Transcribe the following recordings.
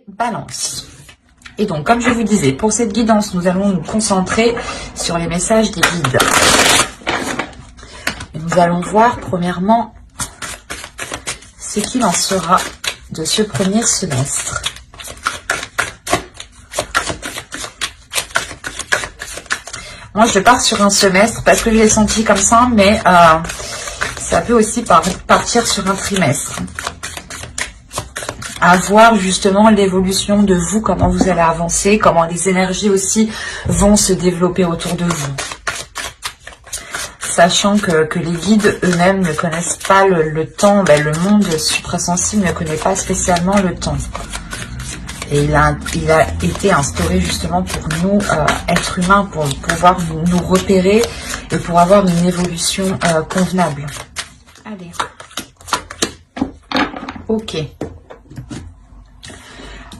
Balance. Et donc, comme je vous disais, pour cette guidance, nous allons nous concentrer sur les messages des guides. Et nous allons voir, premièrement, ce qu'il en sera de ce premier semestre. Moi, je pars sur un semestre parce que je l'ai senti comme ça, mais ça peut aussi partir sur un trimestre. À voir justement l'évolution de vous, comment vous allez avancer, comment les énergies aussi vont se développer autour de vous. Sachant que les guides eux-mêmes ne connaissent pas le temps, le monde suprasensible ne connaît pas spécialement le temps. Et il a été instauré justement pour nous, êtres humains, pour pouvoir nous repérer et pour avoir une évolution convenable. Allez. Ok.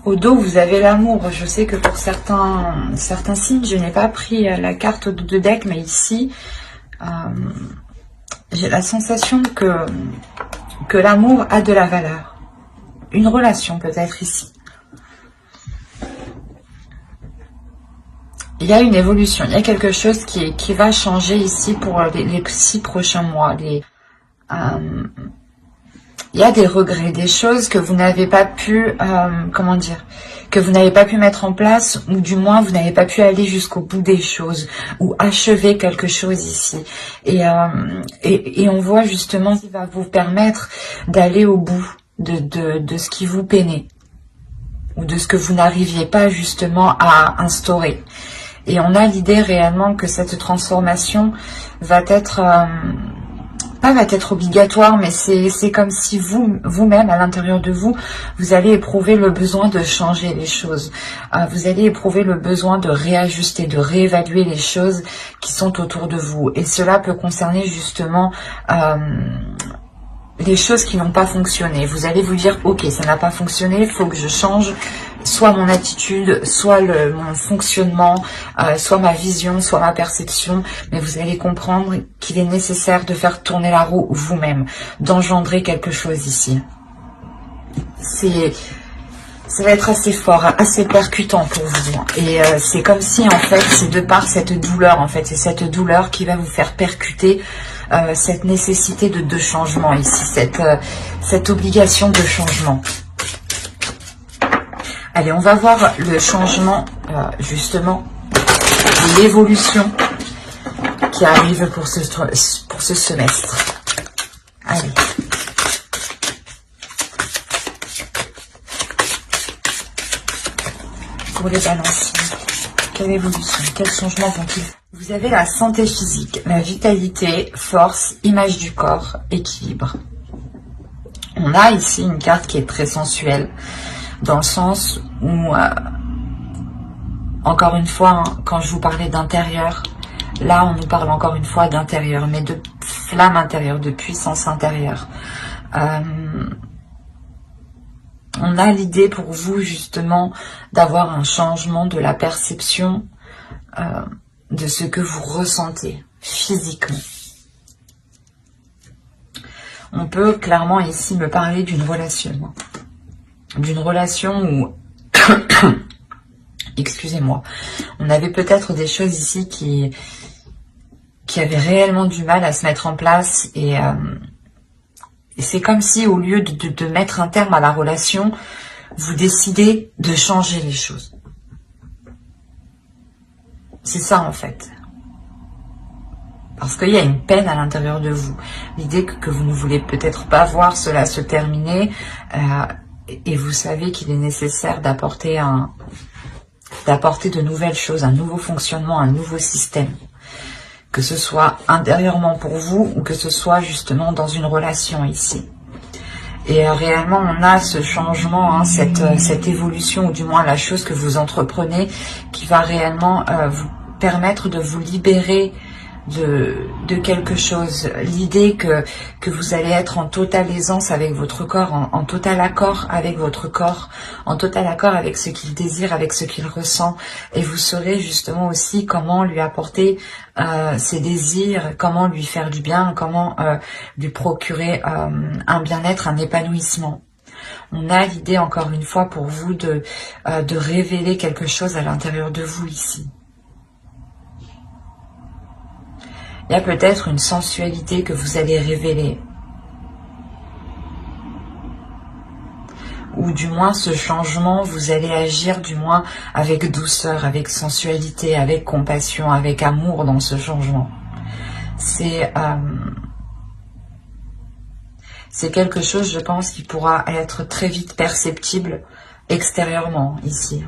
Au dos, vous avez l'amour. Je sais que pour certains signes, je n'ai pas pris la carte de deck, mais ici, j'ai la sensation que l'amour a de la valeur. Une relation peut-être ici. Il y a une évolution, il y a quelque chose qui va changer ici pour les 6 prochains mois. Il y a des regrets, des choses que vous n'avez pas pu, comment dire, que vous n'avez pas pu mettre en place, ou du moins vous n'avez pas pu aller jusqu'au bout des choses, ou achever quelque chose ici. Et on voit justement ce qui va vous permettre d'aller au bout de ce qui vous peinait, ou de ce que vous n'arriviez pas justement à instaurer. Et on a l'idée réellement que cette transformation va être, pas va être obligatoire, mais c'est comme si vous-même, à l'intérieur de vous, vous allez éprouver le besoin de changer les choses. Vous allez éprouver le besoin de réajuster, de réévaluer les choses qui sont autour de vous. Et cela peut concerner justement les choses qui n'ont pas fonctionné. Vous allez vous dire, ok, ça n'a pas fonctionné, il faut que je change soit mon attitude, soit mon fonctionnement, soit ma vision, soit ma perception, mais vous allez comprendre qu'il est nécessaire de faire tourner la roue vous-même, d'engendrer quelque chose ici. Ça va être assez fort, assez percutant pour vous. Et c'est comme si, en fait, c'est de par cette douleur, en fait, c'est cette douleur qui va vous faire percuter cette nécessité de changement ici, cette obligation de changement. Allez, on va voir le changement, justement, l'évolution qui arrive pour ce semestre. Allez. Pour les balances, quelle évolution, quel changement vont-ils? Vous avez la santé physique, la vitalité, force, image du corps, équilibre. On a ici une carte qui est très sensuelle, dans le sens où, encore une fois, hein, quand je vous parlais d'intérieur, là on nous parle encore une fois d'intérieur, mais de flamme intérieure, de puissance intérieure. On a l'idée pour vous justement d'avoir un changement de la perception de ce que vous ressentez physiquement. On peut clairement ici me parler d'une relation. D'une relation où, excusez-moi, on avait peut-être des choses ici qui avaient réellement du mal à se mettre en place et c'est comme si au lieu de mettre un terme à la relation, vous décidez de changer les choses. C'est ça en fait. Parce qu'il y a une peine à l'intérieur de vous. L'idée que vous ne voulez peut-être pas voir cela se terminer et vous savez qu'il est nécessaire d'apporter de nouvelles choses, un nouveau fonctionnement, un nouveau système. Que ce soit intérieurement pour vous ou que ce soit justement dans une relation ici. Et réellement, on a ce changement, hein, cette évolution, ou du moins la chose que vous entreprenez, qui va réellement vous permettre de vous libérer de quelque chose. L'idée que vous allez être en totale aisance avec votre corps, en total accord avec votre corps, en total accord avec ce qu'il désire, avec ce qu'il ressent. Et vous saurez justement aussi comment lui apporter ses désirs, comment lui faire du bien, comment lui procurer un bien-être, un épanouissement. On a l'idée, encore une fois, pour vous de révéler quelque chose à l'intérieur de vous ici. Il y a peut-être une sensualité que vous allez révéler. Ou du moins ce changement, vous allez agir du moins avec douceur, avec sensualité, avec compassion, avec amour dans ce changement. C'est quelque chose, je pense, qui pourra être très vite perceptible extérieurement ici.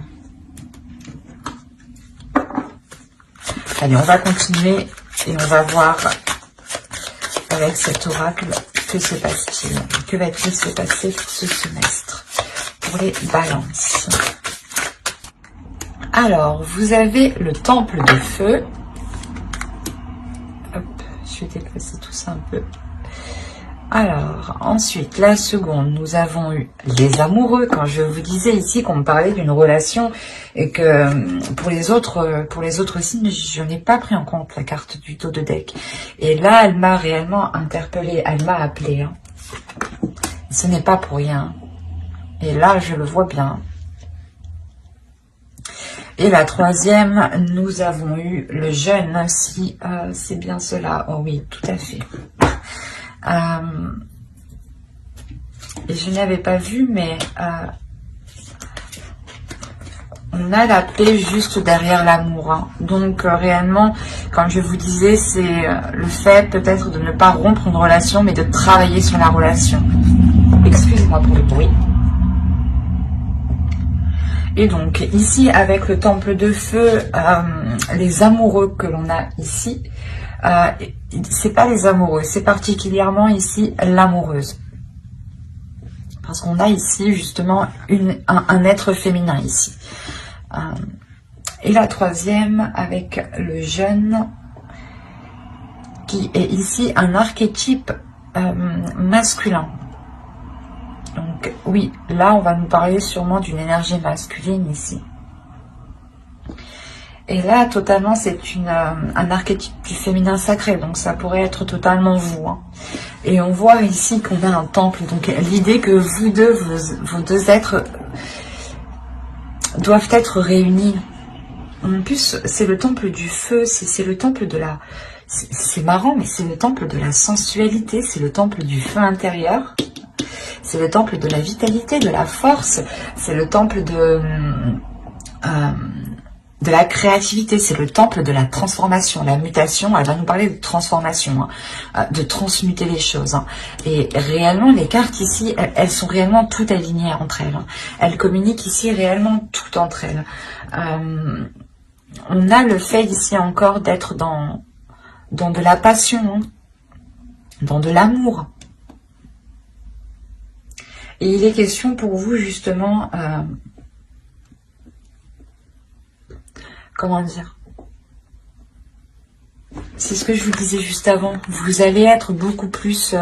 Allez, on va continuer et on va voir avec cet oracle que se passe-t-il. Que va-t-il se passer pour ce semestre? Pour les balances. Alors, vous avez le temple de feu. Hop, je vais déplacer tout ça un peu. Alors, ensuite, la seconde, nous avons eu les amoureux. Quand je vous disais ici qu'on me parlait d'une relation et que pour les autres signes, je n'ai pas pris en compte la carte du dos de deck. Et là, elle m'a réellement interpellée, elle m'a appelée. Hein. Ce n'est pas pour rien. Et là, je le vois bien. Et la troisième, nous avons eu le jeûne, si c'est bien cela. Oh oui, tout à fait. Et je n'avais pas vu, mais on a la paix juste derrière l'amour. Hein. Donc réellement, comme je vous disais, c'est le fait peut-être de ne pas rompre une relation, mais de travailler sur la relation. Excusez-moi pour le bruit. Et donc, ici, avec le temple de feu, les amoureux que l'on a ici, c'est pas les amoureux, c'est particulièrement ici l'amoureuse. Parce qu'on a ici, justement, un être féminin ici. Et la troisième, avec le jeune, qui est ici un archétype masculin. Donc oui, là on va nous parler sûrement d'une énergie masculine ici. Et là totalement c'est un archétype du féminin sacré, donc ça pourrait être totalement vous. Hein. Et on voit ici qu'on a un temple, donc l'idée que vous deux, vos deux êtres doivent être réunis. En plus c'est le temple du feu, c'est le temple de la... C'est marrant, mais c'est le temple de la sensualité, c'est le temple du feu intérieur. C'est le temple de la vitalité, de la force. C'est le temple de la créativité. C'est le temple de la transformation. La mutation, elle va nous parler de transformation, hein, de transmuter les choses. Hein. Et réellement, les cartes ici, elles sont réellement toutes alignées entre elles. Hein. Elles communiquent ici réellement toutes entre elles. On a le fait ici encore d'être dans de la passion, hein, dans de l'amour. Et il est question pour vous justement, comment dire, c'est ce que je vous disais juste avant, vous allez être beaucoup plus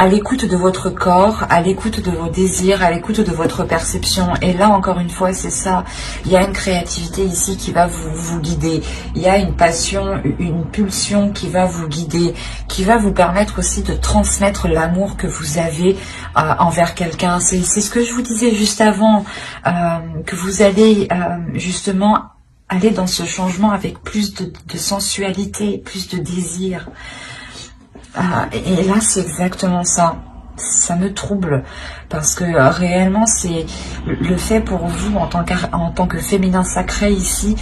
à l'écoute de votre corps, à l'écoute de vos désirs, à l'écoute de votre perception. Et là, encore une fois, c'est ça. Il y a une créativité ici qui va vous guider. Il y a une passion, une pulsion qui va vous guider, qui va vous permettre aussi de transmettre l'amour que vous avez envers quelqu'un. C'est ce que je vous disais juste avant, que vous allez justement aller dans ce changement avec plus de sensualité, plus de désir. Et là, c'est exactement ça. Ça me trouble parce que réellement, c'est le fait pour vous, en tant que féminin sacré ici,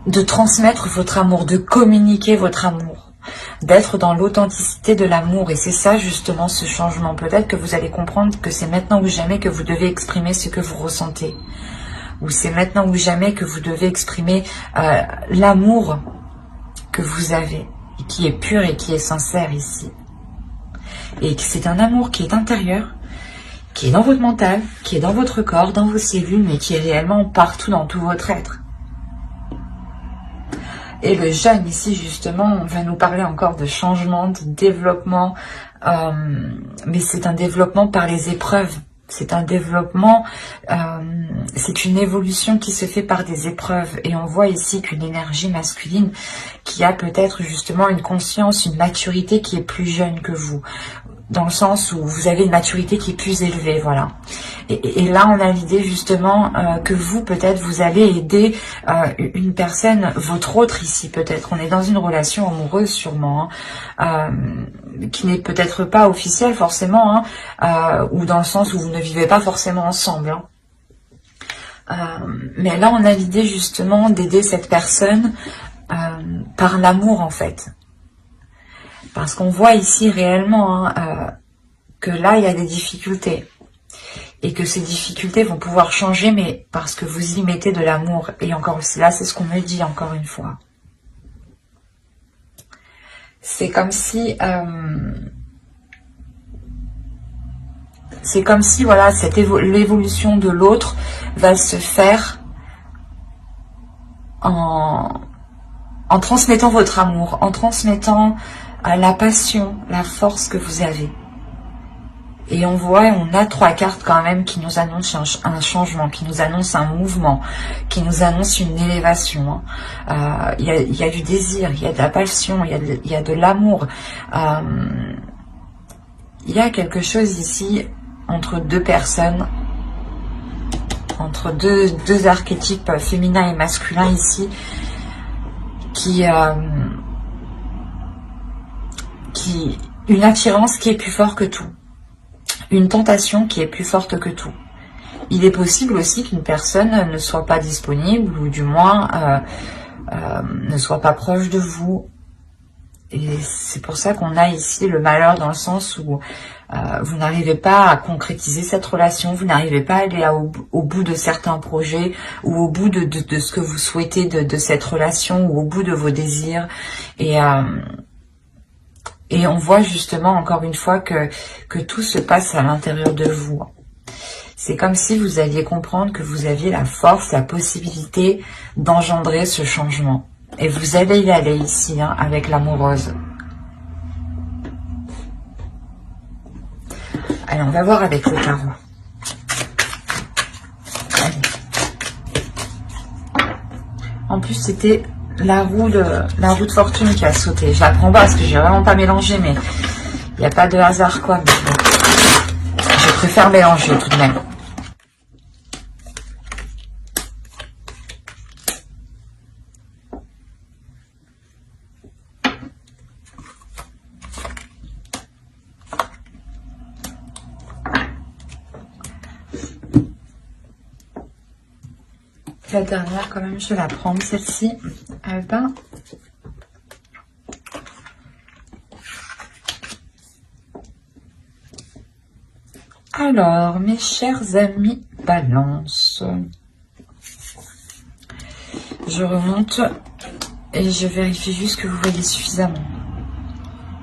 de transmettre votre amour, de communiquer votre amour, d'être dans l'authenticité de l'amour. Et c'est ça, justement, ce changement. Peut-être que vous allez comprendre que c'est maintenant ou jamais que vous devez exprimer ce que vous ressentez. Ou c'est maintenant ou jamais que vous devez exprimer l'amour que vous avez, et qui est pur et qui est sincère ici. Et que c'est un amour qui est intérieur, qui est dans votre mental, qui est dans votre corps, dans vos cellules, mais qui est réellement partout dans tout votre être. Et le jeûne ici, justement, on va nous parler encore de changement, de développement, mais c'est un développement par les épreuves. c'est un développement, c'est une évolution qui se fait par des épreuves. Et on voit ici qu'une énergie masculine qui a peut-être justement une conscience, une maturité qui est plus jeune que vous. Dans le sens où vous avez une maturité qui est plus élevée, voilà. Et là, on a l'idée justement que vous, peut-être, vous allez aider une personne, votre autre ici, peut-être. On est dans une relation amoureuse, sûrement, hein, qui n'est peut-être pas officielle, forcément, hein, ou dans le sens où vous ne vivez pas forcément ensemble. Hein. Mais là, on a l'idée justement d'aider cette personne par l'amour, en fait. Parce qu'on voit ici réellement hein, que là, il y a des difficultés. Et que ces difficultés vont pouvoir changer, mais parce que vous y mettez de l'amour. Et encore là, c'est ce qu'on me dit encore une fois. C'est comme si... voilà, l'évolution de l'autre va se faire en transmettant votre amour, en transmettant la passion, la force que vous avez. Et on voit, on a 3 cartes quand même qui nous annoncent un changement, qui nous annoncent un mouvement, qui nous annoncent une élévation. Il y a du désir, il y a de la passion, il y a de l'amour. Il y a quelque chose ici entre 2 personnes, entre deux archétypes féminins et masculins ici, qui une attirance qui est plus forte que tout. Une tentation qui est plus forte que tout. Il est possible aussi qu'une personne ne soit pas disponible ou du moins ne soit pas proche de vous. Et c'est pour ça qu'on a ici le malheur dans le sens où vous n'arrivez pas à concrétiser cette relation, vous n'arrivez pas à aller au bout de certains projets ou au bout de ce que vous souhaitez de cette relation ou au bout de vos désirs. Et on voit justement, encore une fois, que tout se passe à l'intérieur de vous. C'est comme si vous alliez comprendre que vous aviez la force, la possibilité d'engendrer ce changement. Et vous allez y aller ici, hein, avec l'amoureuse. Allez, on va voir avec le tarot. Allez. En plus, c'était... la roue de fortune qui a sauté. Je la prends pas parce que j'ai vraiment pas mélangé, mais il n'y a pas de hasard quoi. Mais je préfère mélanger tout de même. La dernière quand même, je vais la prendre, celle-ci. Alors, mes chers amis Balance, je remonte et je vérifie juste que vous voyez suffisamment.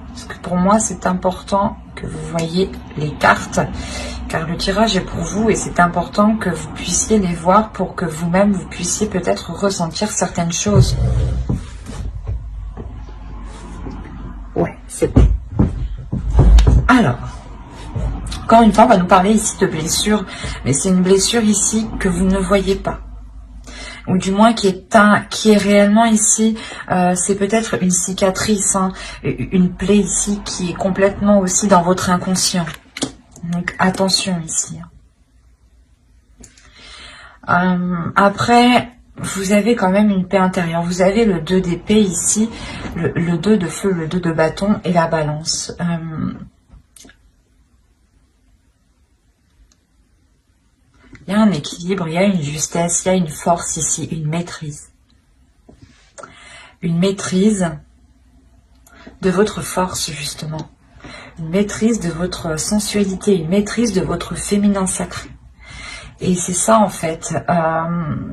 Parce que pour moi, c'est important que vous voyez les cartes, car le tirage est pour vous et c'est important que vous puissiez les voir pour que vous-même, vous puissiez peut-être ressentir certaines choses. Ouais, c'est bon. Alors, encore une fois, on va nous parler ici de blessure, mais c'est une blessure ici que vous ne voyez pas. Ou du moins qui est réellement ici, c'est peut-être une cicatrice, hein, une plaie ici qui est complètement aussi dans votre inconscient. Donc attention ici. Après, vous avez quand même une paix intérieure. Vous avez le 2 d'épée ici, le 2 de feu, le 2 de bâton et la balance. Il y a un équilibre, il y a une justesse, il y a une force ici, une maîtrise. Une maîtrise de votre force, justement. Une maîtrise de votre sensualité, une maîtrise de votre féminin sacré. Et c'est ça, en fait.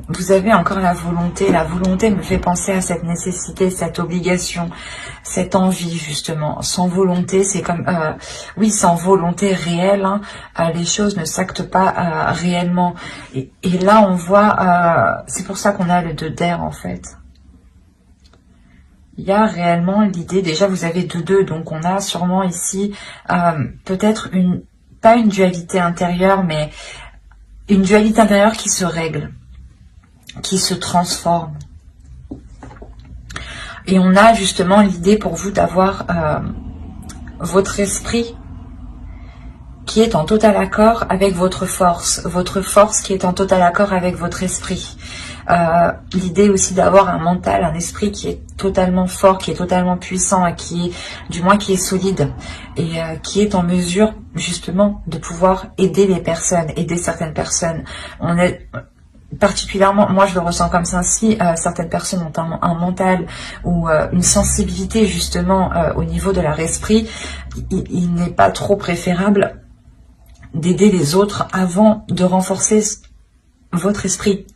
Vous avez encore la volonté. La volonté me fait penser à cette nécessité, cette obligation, cette envie, justement. Sans volonté, c'est comme... oui, sans volonté réelle, hein, les choses ne s'actent pas réellement. Et là, on voit... c'est pour ça qu'on a le 2 d'air, en fait. Il y a réellement l'idée... Déjà, vous avez 2-2, donc on a sûrement ici peut-être une pas une dualité intérieure, mais une dualité intérieure qui se règle, qui se transforme. Et on a justement l'idée pour vous d'avoir votre esprit qui est en total accord avec votre force qui est en total accord avec votre esprit. L'idée aussi d'avoir un mental, un esprit qui est totalement fort, qui est totalement puissant, et qui est, du moins qui est solide, et qui est en mesure justement de pouvoir aider les personnes, aider certaines personnes. On est particulièrement, moi je le ressens comme ça, si certaines personnes ont un mental ou une sensibilité justement au niveau de leur esprit, il n'est pas trop préférable d'aider les autres avant de renforcer votre esprit.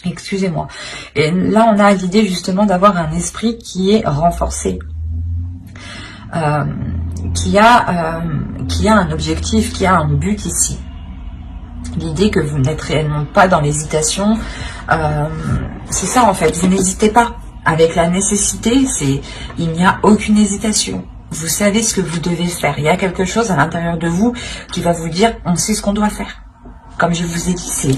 Excusez-moi. Et là, on a l'idée justement d'avoir un esprit qui est renforcé, qui a un objectif, qui a un but ici. L'idée que vous n'êtes réellement pas dans l'hésitation, c'est ça en fait. Vous n'hésitez pas. Avec la nécessité, il n'y a aucune hésitation. Vous savez ce que vous devez faire. Il y a quelque chose à l'intérieur de vous qui va vous dire, on sait ce qu'on doit faire. Comme je vous ai dit,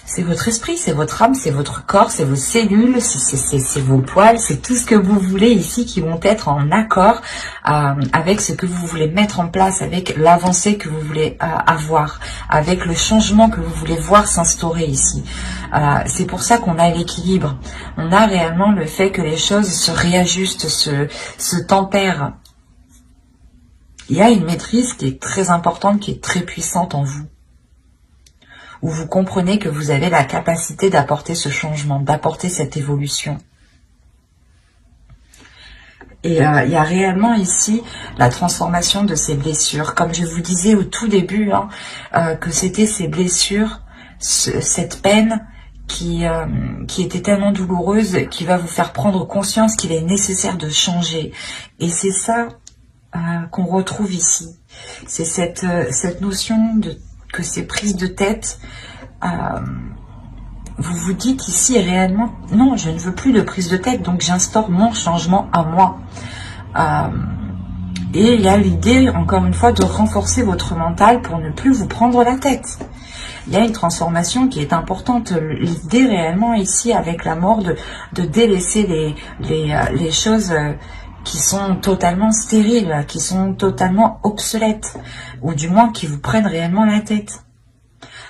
c'est votre esprit, c'est votre âme, c'est votre corps, c'est vos cellules, c'est vos poils, c'est tout ce que vous voulez ici qui vont être en accord avec ce que vous voulez mettre en place, avec l'avancée que vous voulez avoir, avec le changement que vous voulez voir s'instaurer ici. C'est pour ça qu'on a l'équilibre. On a réellement le fait que les choses se réajustent, se tempèrent. Il y a une maîtrise qui est très importante, qui est très puissante en vous, où vous comprenez que vous avez la capacité d'apporter ce changement, d'apporter cette évolution. Et il y a réellement ici la transformation de ces blessures. Comme je vous disais au tout début, que c'était ces blessures, cette peine qui était tellement douloureuse, qui va vous faire prendre conscience qu'il est nécessaire de changer. Et c'est ça qu'on retrouve ici. C'est cette notion que ces prises de tête, vous vous dites ici réellement, non, je ne veux plus de prise de tête, donc j'instaure mon changement à moi. Et il y a l'idée, encore une fois, de renforcer votre mental pour ne plus vous prendre la tête. Il y a une transformation qui est importante. L'idée réellement ici, avec la mort, de délaisser les choses qui sont totalement stériles, qui sont totalement obsolètes, ou du moins qui vous prennent réellement la tête.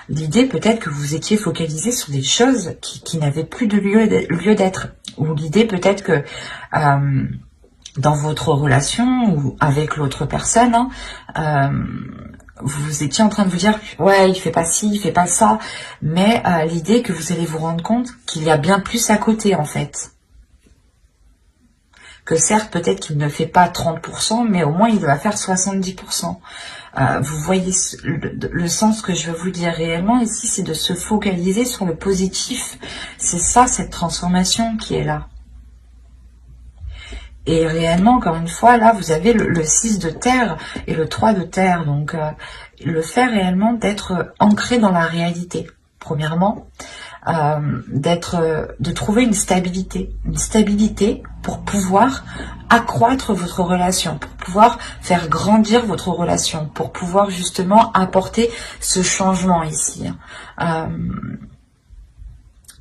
L'idée peut-être que vous étiez focalisé sur des choses qui n'avaient plus de lieu d'être, ou l'idée peut-être que dans votre relation ou avec l'autre personne, vous étiez en train de vous dire « ouais, il fait pas ci, il fait pas ça », mais l'idée que vous allez vous rendre compte qu'il y a bien plus à côté en fait. Que certes, peut-être qu'il ne fait pas 30%, mais au moins il va faire 70%. Vous voyez le sens que je veux vous dire réellement ici, c'est de se focaliser sur le positif. C'est ça, cette transformation qui est là. Et réellement, encore une fois, là, vous avez le 6 de terre et le 3 de terre. Donc, le fait réellement d'être ancré dans la réalité, premièrement. De trouver une stabilité pour pouvoir accroître votre relation, pour pouvoir faire grandir votre relation, pour pouvoir justement apporter ce changement ici.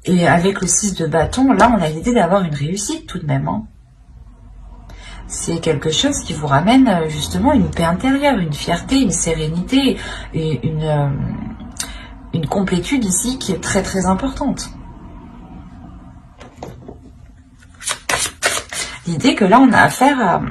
Et avec le 6 de bâton, là on a l'idée d'avoir une réussite tout de même. C'est quelque chose qui vous ramène justement une paix intérieure, une fierté, une sérénité et une complétude ici qui est très très importante. L'idée que là on a affaire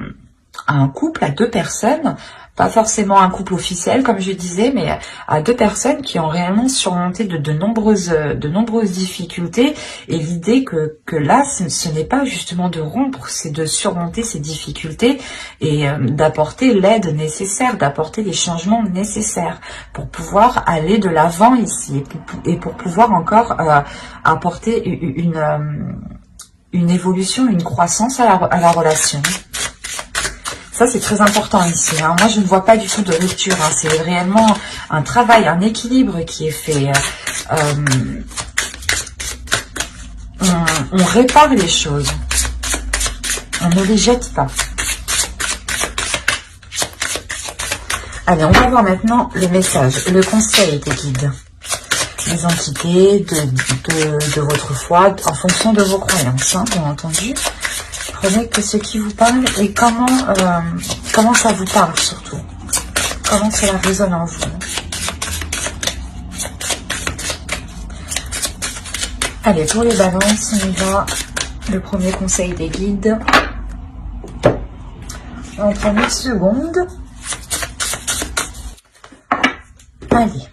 à un couple, à deux personnes, pas forcément un couple officiel comme je disais, mais à deux personnes qui ont réellement surmonté de nombreuses difficultés. Et l'idée que là ce n'est pas justement de rompre, c'est de surmonter ces difficultés et d'apporter l'aide nécessaire, d'apporter les changements nécessaires pour pouvoir aller de l'avant ici et pour pouvoir encore apporter une évolution, une croissance à la relation. Ça, c'est très important ici. Moi, je ne vois pas du tout de rupture. C'est réellement un travail, un équilibre qui est fait. On répare les choses. On ne les jette pas. Allez, on va voir maintenant le message, le conseil des guides, des entités, de votre foi, en fonction de vos croyances, hein, bien entendu. Prenez que ce qui vous parle et comment ça vous parle surtout. Comment cela résonne en vous. Allez, pour les balances, on y va. Le premier conseil des guides. On prend 10 secondes. Allez.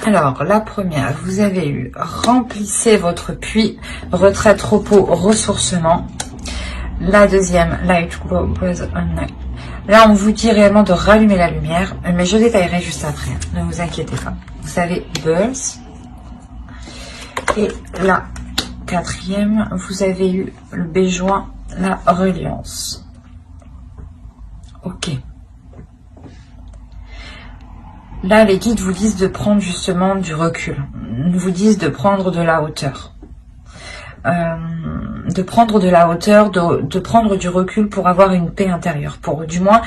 Alors, la première, vous avez eu remplissez votre puits, retraite, repos, ressourcement. La deuxième, light glow, breathe on night. Là, on vous dit réellement de rallumer la lumière, mais je détaillerai juste après, ne vous inquiétez pas. Vous avez birth. Et la quatrième, vous avez eu le béjoin, la reliance. Ok. Là, les guides vous disent de prendre justement du recul. Ils vous disent de prendre de la hauteur. De prendre de la hauteur, de prendre du recul pour avoir une paix intérieure. Pour du moins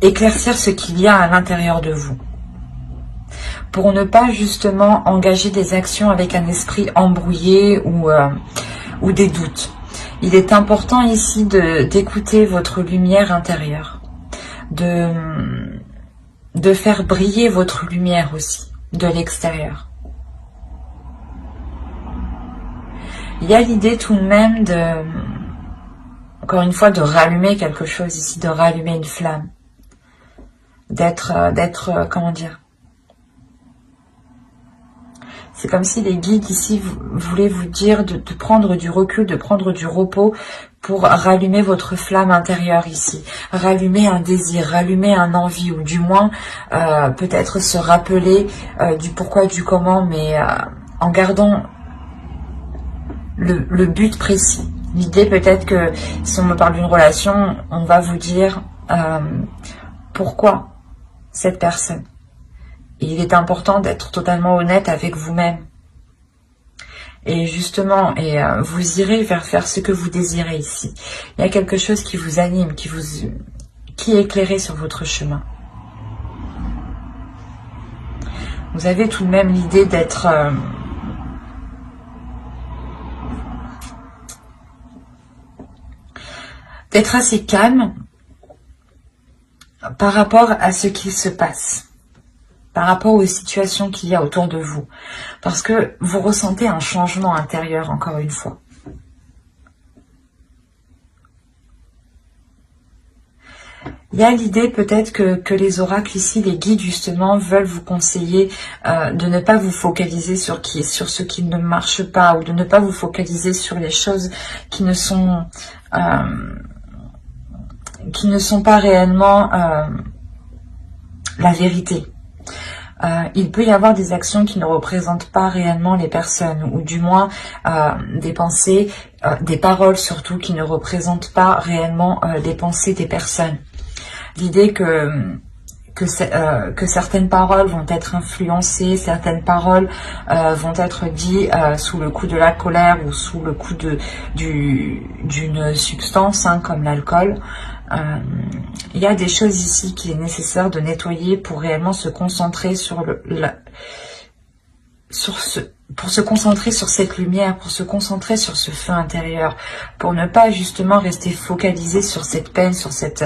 éclaircir ce qu'il y a à l'intérieur de vous. Pour ne pas justement engager des actions avec un esprit embrouillé ou des doutes. Il est important ici d'écouter votre lumière intérieure. De faire briller votre lumière aussi, de l'extérieur. Il y a l'idée tout de même encore une fois, de rallumer quelque chose ici, de rallumer une flamme. D'être, comment dire, c'est comme si les guides ici voulaient vous dire de prendre du recul, de prendre du repos pour rallumer votre flamme intérieure ici. Rallumer un désir, rallumer un envie, ou du moins peut-être se rappeler du pourquoi, du comment, mais en gardant le but précis. L'idée peut-être que si on me parle d'une relation, on va vous dire pourquoi cette personne. Et il est important d'être totalement honnête avec vous-même. Et justement, vous irez vers faire ce que vous désirez ici. Il y a quelque chose qui vous anime, qui est éclairé sur votre chemin. Vous avez tout de même l'idée d'être assez calme par rapport à ce qui se passe. Par rapport aux situations qu'il y a autour de vous. Parce que vous ressentez un changement intérieur, encore une fois. Il y a l'idée peut-être que les oracles ici, les guides justement, veulent vous conseiller de ne pas vous focaliser sur ce qui ne marche pas, ou de ne pas vous focaliser sur les choses qui ne sont pas réellement la vérité. Il peut y avoir des actions qui ne représentent pas réellement les personnes, ou du moins des pensées, des paroles surtout, qui ne représentent pas réellement les pensées des personnes. L'idée que certaines paroles vont être influencées, certaines paroles vont être dites sous le coup de la colère ou sous le coup d'une substance comme l'alcool. Il y a des choses ici qu'il est nécessaire de nettoyer pour réellement se concentrer pour se concentrer sur cette lumière, pour se concentrer sur ce feu intérieur, pour ne pas justement rester focalisé sur cette peine, sur cette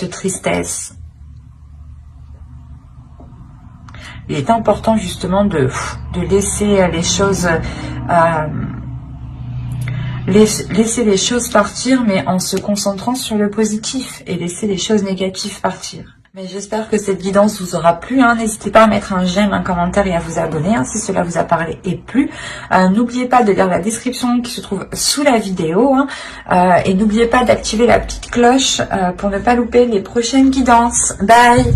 tristesse. Il est important justement de laisser les choses laisser les choses partir, mais en se concentrant sur le positif, et laisser les choses négatives partir. Mais j'espère que cette guidance vous aura plu. N'hésitez pas à mettre un j'aime, un commentaire et à vous abonner si cela vous a parlé et plu. N'oubliez pas de lire la description qui se trouve sous la vidéo. Et n'oubliez pas d'activer la petite cloche pour ne pas louper les prochaines guidances. Bye!